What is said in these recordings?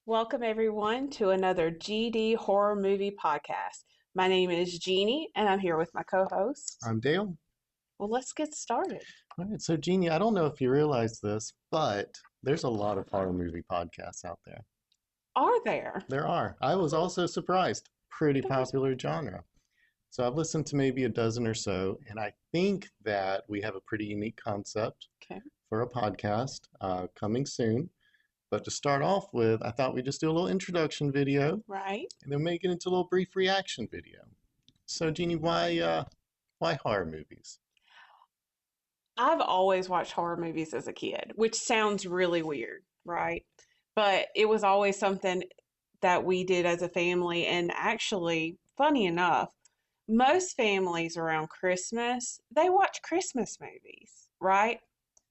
Welcome, everyone, to another GD Horror Movie Podcast. My name is Jeannie, and I'm here with my co host. I'm Dale. Well, let's get started. All right, so Jeannie, I don't know if you realize this, but there's a lot of horror movie podcasts out there. Are there? There are. I was also surprised. Pretty popular genre. So I've listened to maybe a dozen or so, and I think that we have a pretty unique concept Okay. for a podcast coming soon. But to start off with, I thought we'd just do a little introduction video, Right. and then make it into a little brief reaction video. So Jeannie, why horror movies? I've always watched horror movies as a kid, which sounds really weird, right? But it was always something that we did as a family. And actually, funny enough, most families around Christmas, they watch Christmas movies, right?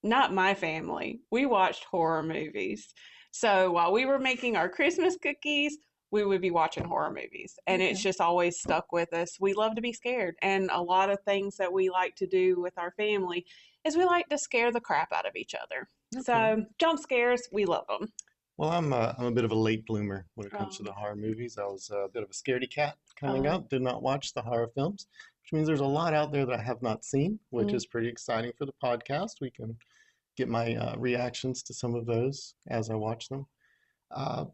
Not my family. We watched horror movies. So while we were making our Christmas cookies, we would be watching horror movies. And it's Okay. just always stuck with us. We love to be scared. And a lot of things that we like to do with our family is we like to scare the crap out of each other. Okay. So jump scares, we love them. Well, I'm a bit of a late bloomer when it comes to Um, the horror movies. I was a bit of a scaredy cat coming um, up, did not watch the horror films, which means there's a lot out there that I have not seen, which mm, is pretty exciting for the podcast. We can get my reactions to some of those as I watch them.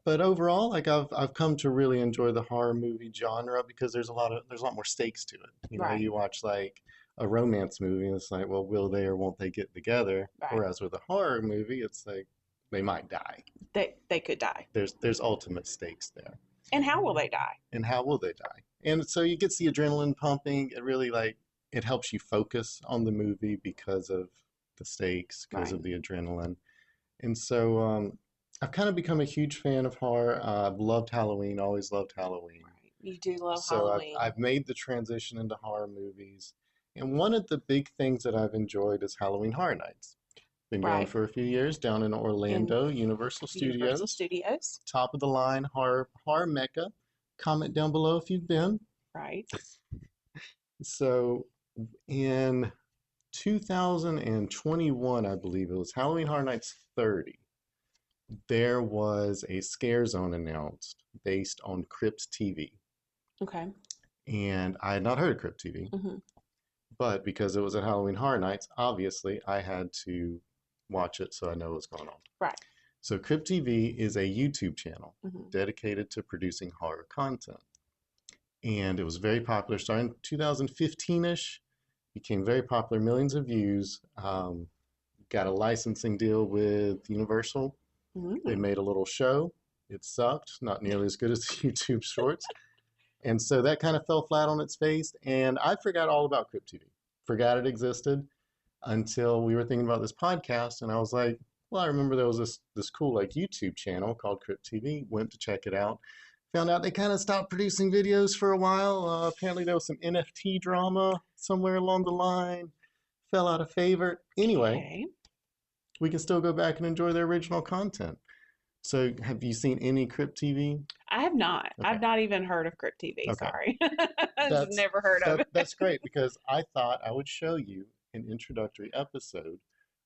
But overall, like I've come to really enjoy the horror movie genre because there's a lot more stakes to it. You know, right, you watch like a romance movie, and it's like, well, will they or won't they get together? right. Whereas with a horror movie, it's like they might die. They could die. There's ultimate stakes there. And how will they die? And how will they die? And so you get the adrenaline pumping. It really like it helps you focus on the movie because of the stakes, because Right, of the adrenaline. And so I've kind of become a huge fan of horror. I've loved Halloween, always loved Halloween. right. You do love So Halloween. I've made the transition into horror movies. And one of the big things that I've enjoyed is Halloween Horror Nights. Been going Right. for a few years down in In Orlando, Universal Universal Studios. Studios. Top of the line horror mecca. Comment down below if you've been. Right. So in 2021, I believe it was Halloween Horror Nights 30, there was a scare zone announced based on Crypt TV. Okay. And I had not heard of Crypt TV, Hmm. but because it was at Halloween Horror Nights, obviously I had to watch it so I know what's going on. Right. So Crypt TV is a YouTube channel Hmm. dedicated to producing horror content. And it was very popular starting 2015-ish, became very popular, millions of views. Got a licensing deal with Universal. They Mm. made a little show. It sucked, not nearly as good as the YouTube shorts. And so that kind of fell flat on its face. And I forgot all about Crypt TV, forgot it existed until we were thinking about this podcast. And I was like, well, I remember there was this cool like YouTube channel called Crypt TV. Went to check it out. Found out they kind of stopped producing videos for a while. Apparently there was some NFT drama somewhere along the line. Fell out of favor. Anyway, Okay. we can still go back and enjoy their original content. So, have you seen any Crypt TV? I have not. Okay, I've not even heard of Crypt TV. okay, Sorry. I've just that's never heard of it. that's great because I thought I would show you an introductory episode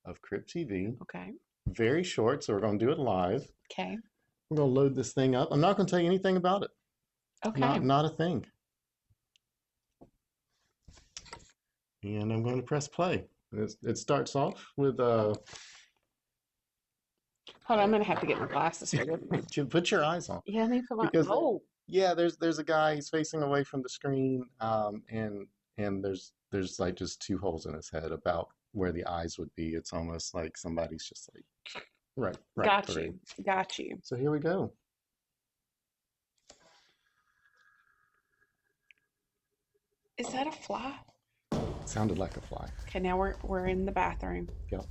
of Crypt TV. Okay. Very short, so we're going to do it live. Okay. We're going to load this thing up. I'm not going to tell you anything about it. Okay. Not a thing. And I'm going to press play. It starts off with Hold on. I'm going to have to get my glasses for this. put your eyes on Yeah, I need to put my. because Oh, yeah, there's a guy he's facing away from the screen, and there's like just two holes in his head about where the eyes would be. It's almost like somebody's just like right got through. you. Got you. So here we go. Is that a fly? Sounded like a fly. Okay, now we're in the bathroom. Yep.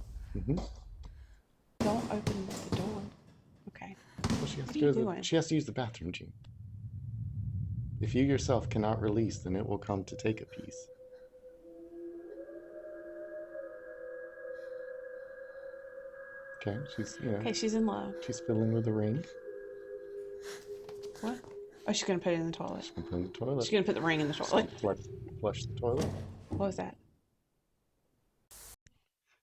Hmm. Don't open the door. Okay. Well, she has What to are you go to doing? she has to use the bathroom, Gene. If you yourself cannot release, then it will come to take a piece. Okay, Okay, she's in love. she's fiddling with the ring. What? Oh, she's gonna put it in the toilet. She's gonna put it in the toilet. She's gonna put the ring in the She's toilet. gonna flush the toilet. What was that?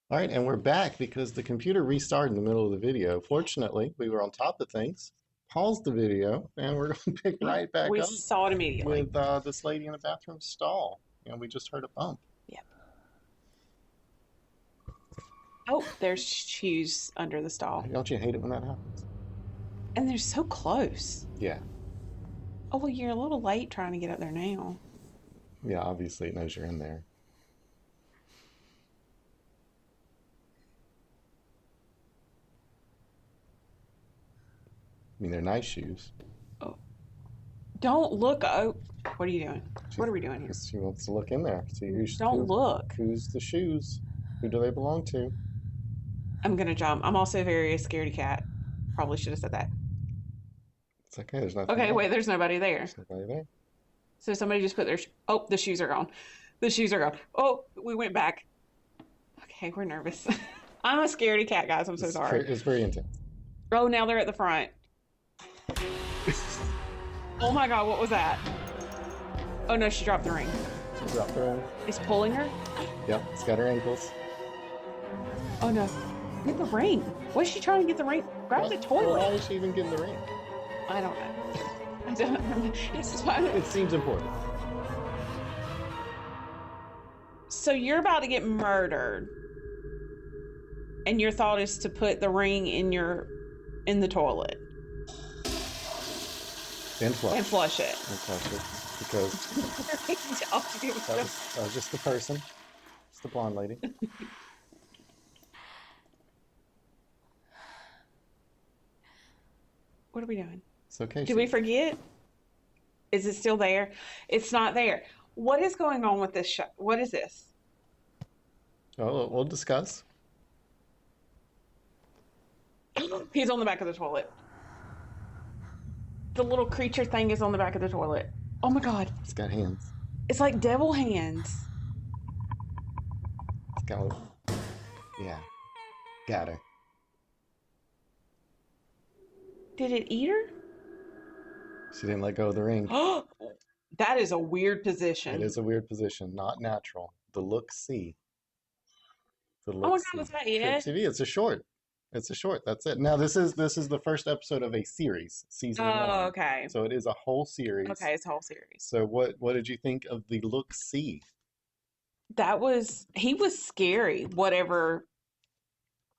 All right, and we're back because the computer restarted in the middle of the video. Fortunately, we were on top of things. pause the video and we're going to pick Yeah, right back we up saw it immediately. with this lady in the bathroom stall. And we just heard a bump. Yep. Oh, there's shoes under the stall. Don't you hate it when that happens? And they're so close. Yeah. Oh, well, you're a little late trying to get up there now. Yeah, obviously it knows you're in there. I mean, they're nice shoes. Oh, don't look. Oh, what are you doing? What are we doing here? She wants to look in there. See Don't look. who's the shoes. Who do they belong to? I'm gonna jump. I'm also very a scaredy cat. Probably should have said that. It's okay. There's nothing Okay, there. wait, there's nobody there. There's nobody there. So somebody just put their. Oh, the shoes are gone. The shoes are gone. Oh, we went back. Okay, we're nervous. I'm a scaredy cat, guys. I'm so sorry. It's very intense. Oh, now they're at the front. Oh my God, what was that? Oh no, she dropped the ring. She dropped her ring. It's pulling her? Yep, it's got her ankles. Oh no. Get the ring. What's she trying to get the ring? Grab the toilet. Why is she even getting the ring? I don't know. I don't know. It's fine. It seems important. So you're about to get murdered, and your thought is to put the ring in the toilet And flush. and flush it. And flush it. Because that was just the person. It's the blonde lady. What are we doing? It's okay. Did we forget? Is it still there? It's not there. What is going on with this show? What is this? Oh, we'll discuss. He's on the back of the toilet. The little creature thing is on the back of the toilet. Oh my God. It's got hands. It's like devil hands. It's got. Yeah. Got her. Did it eat her? She didn't let go of the ring. That is a weird position. It is a weird position, not natural. The look see. The Oh my look God, see. was that it? TV. It's a short. It's a short. That's it. Now this is the first episode of a series, season Oh, 1. okay. So it is a whole series. Okay, it's a whole series. So what did you think of the look see? He was scary, whatever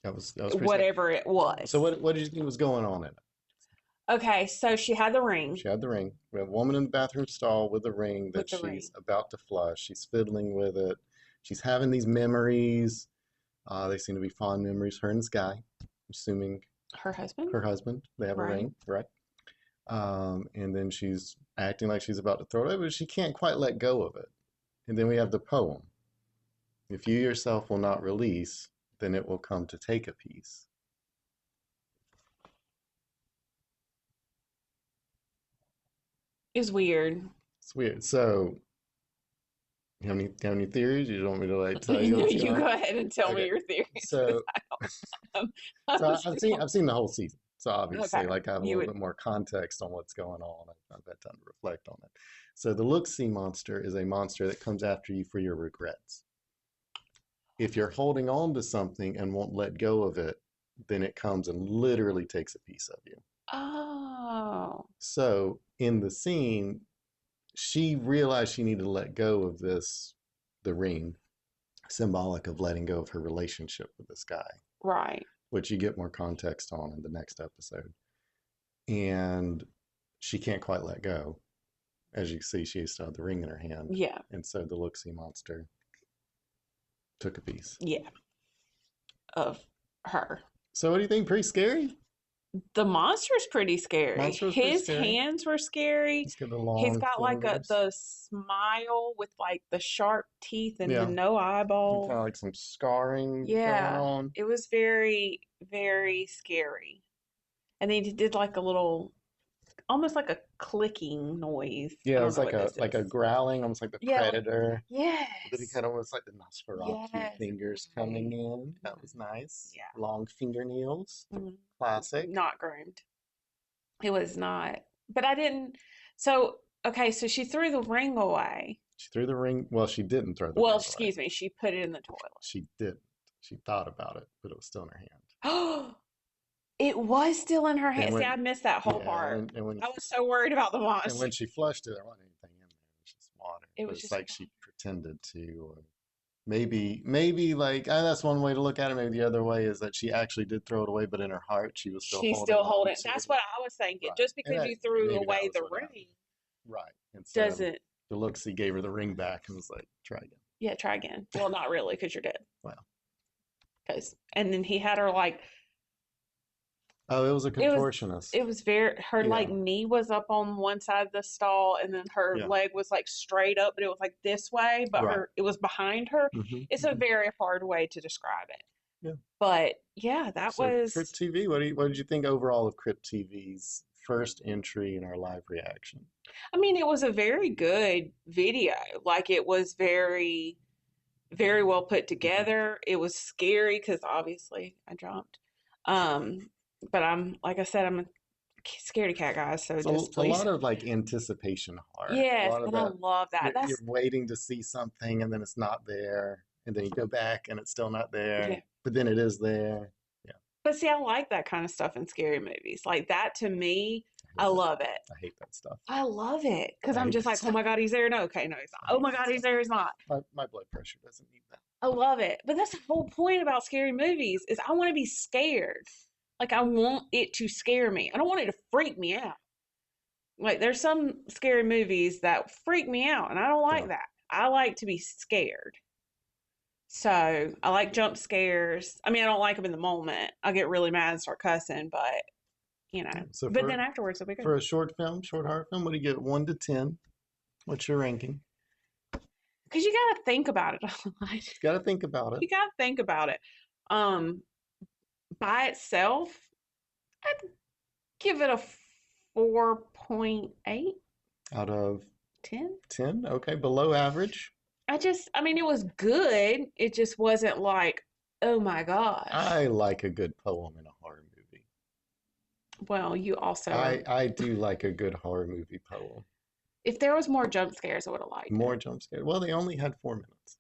That was pretty whatever it was. So what did you think was going on in it? Okay, so she had the ring. She had the ring. We have a woman in the bathroom stall with a ring that With the she's ring. about to flush. She's fiddling with it. She's having these memories. They seem to be fond memories. Her and this guy, I'm assuming Her husband? her husband. They have a Right. ring, right? And then she's acting like she's about to throw it away, but she can't quite let go of it. And then we have the poem. If you yourself will not release, then it will come to take a piece. Is weird. It's weird. So, you have any theories? You don't want me to like tell you what's You going go on? ahead and tell me Okay. your theories. So, I'm so still- I've seen the whole season. So obviously, Okay. like I have a You little would- bit more context on what's going on. I've had time to reflect on it. So the look-see monster is a monster that comes after you for your regrets. If you're holding on to something and won't let go of it, then it comes and literally takes a piece of you. Oh. So in the scene, she realized she needed to let go of the ring, symbolic of letting go of her relationship with this guy, Right. which you get more context on in the next episode. And she can't quite let go. As you see, she still had the ring in her hand. Yeah. And so the look-see monster took a piece. Yeah. Of her. So what do you think? Pretty scary? The monster's pretty scary. Monster was pretty His scary. hands were scary. He's got the long He's got like fingers. the smile with like the sharp teeth and Yeah. the no eyeball. Kind of like some scarring Yeah. going on. It was very, very scary. And then he did like a little, almost like a clicking noise. I Yeah, it don't was know like what a this like a is. growling, almost like the Yeah, like- predator. Yes. But he had almost like the Nosferatu Yes, fingers coming in. That was nice. Yeah. Long fingernails. Mhm. Classic. Not groomed. It was not. But I didn't. So, okay, so she threw the ring away. She threw the ring. Well, she didn't throw the Well, ring away. excuse me, she put it in the toilet. She didn't. She thought about it, but it was still in her hand. Oh, It was still in her And hand. See, when I missed that whole yeah, part. when I was so worried about the and monster. when she flushed it, there wasn't anything in there. It was just water. It But was it's just like she pretended to, or maybe like that's one way to look at it. Maybe the other way is that she actually did throw it away, but in her heart she was still she's holding still on holding. to That's it. what I was thinking. Right. Just And because that you threw maybe that away was the what happened. ring Right. And so doesn't. the looks he gave her the ring back and was like, try again. Yeah, try again. Well, not really, because you're dead. Wow. Because and then he had her like Oh, it was a it was contortionist. it was very her Yeah. like knee was up on one side of the stall and then her Yeah. leg was like straight up, but it was like this way, but Right. her it was behind her. It's a Hmm. very hard way to describe it. Yeah. But yeah, that So Crypt was TV, what did you think overall of Crypt TV's first entry in our live reaction? I mean, it was a very good video. Like it was very, very well put Hmm. together. It was scary because obviously I jumped. Um, but I'm like I said, I'm a scaredy cat guy, so So just a please. lot of like anticipation horror. A Yes, lot of and I that love that. you're That's waiting to see something and then it's not there, and then you go back and it's still not yeah. there, but then it is there. Yeah, But see, I like that kind of stuff in scary movies. Like that to me, I I hate that. love it. I hate that stuff. I love it because I I'm hate just that like, oh stuff. my God, he's there. No, okay, no, he's not. I Oh hate my that God, he's stuff. there. He's not. My blood pressure doesn't need that. I love it. But that's the whole point about scary movies is I want to be scared. Like I want it to scare me. I don't want it to freak me out. Like there's some scary movies that freak me out and I don't like Yeah. that. I like to be scared. So I like jump scares. I mean, I don't like them in the moment. I'll get really mad and start cussing, but you know, So but then afterwards it'll be good. for a short film, short horror film, what do you get? 1 to 10. What's your ranking? Because you got to think about it a lot. Got to think about it. You got to think about it. Um, by itself, I'd give it a 4.8, Out of 10. 10, okay, below average. I mean, it was good. It just wasn't like, oh my gosh. I like a good poem in a horror movie. Well, you also are, I do like a good horror movie poem. if there was more jump scares, I would have liked More it. jump scare. Well, they only had 4 minutes.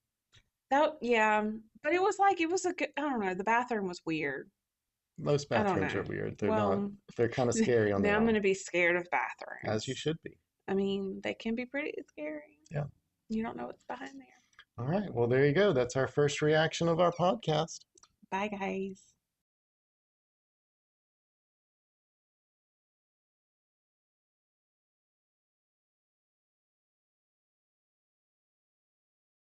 That, yeah, but it was like, it was a good, I don't know, the bathroom was weird. Most I don't bathrooms are know. weird. They're not, Well, they're kind of scary on now their I'm going to own, be scared of as you bathrooms. should be. I mean, they can be pretty scary. Yeah. You don't know what's behind there. All right. Well, there you go. That's our first reaction of our podcast. Bye, guys.